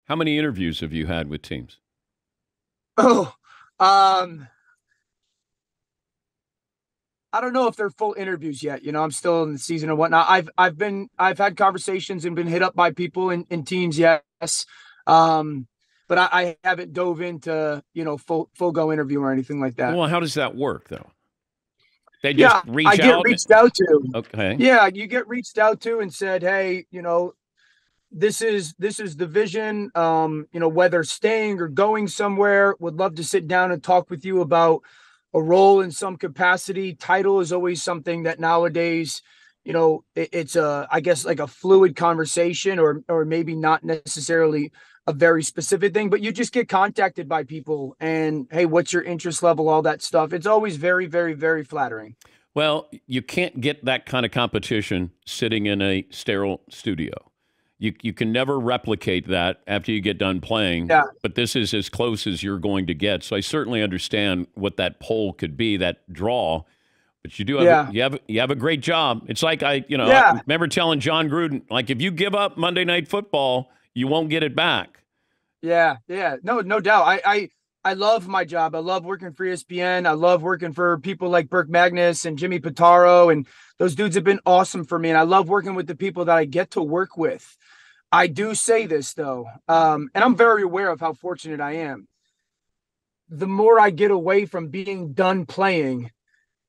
How many interviews have you had with teams? Oh, I don't know if they're full interviews yet. I'm still in the season and whatnot. I've had conversations and been hit up by people in teams, yes. Um, but I haven't dove into, full go interview or anything like that. Well, how does that work, though? They just Yeah, I reach get out? reached out to. Okay. Yeah, you get reached out to and said, hey, this is the vision. Whether staying or going somewhere, would love to sit down and talk with you about a role in some capacity. Title is always something that nowadays, it's I guess like a fluid conversation, or maybe not necessarily a very specific thing, but you just get contacted by people and, hey, what's your interest level, all that stuff. It's always very, very, very flattering. Well, you can't get that kind of competition sitting in a sterile studio. You can never replicate that after you get done playing, Yeah. but this is as close as you're going to get. So I certainly understand what that poll could be, that draw. But you do have Yeah. you have a great job. It's like I Yeah. remember telling John Gruden, like, if you give up Monday Night Football, you won't get it back. Yeah, yeah, no doubt. I love my job. I love working for ESPN. I love working for people like Burke Magnus and Jimmy Pitaro, and those dudes have been awesome for me. And I love working with the people that I get to work with. I do say this though, and I'm very aware of how fortunate I am. The more I get away from being done playing,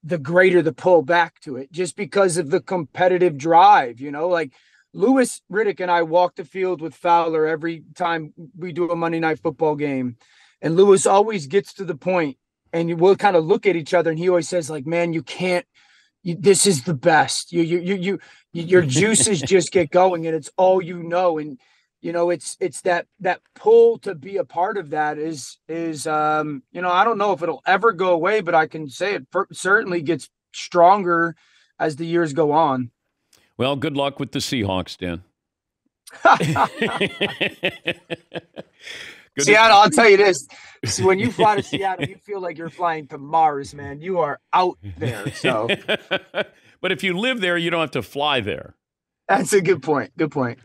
the greater the pull back to it, just because of the competitive drive. Like Lewis Riddick and I walk the field with Fowler every time we do a Monday Night Football game. And Lewis always gets to the point, and we'll kind of look at each other, and he always says, like, man, you can't, this is the best. Your juices just get going, and it's all And it's that pull to be a part of that is I don't know if it'll ever go away, but I can say it certainly gets stronger as the years go on. Well, good luck with the Seahawks, Dan. Good to- Seattle, I'll tell you this. So when you fly to Seattle, you feel like you're flying to Mars, man. You are out there. So But if you live there, you don't have to fly there. that's a good point. Good point.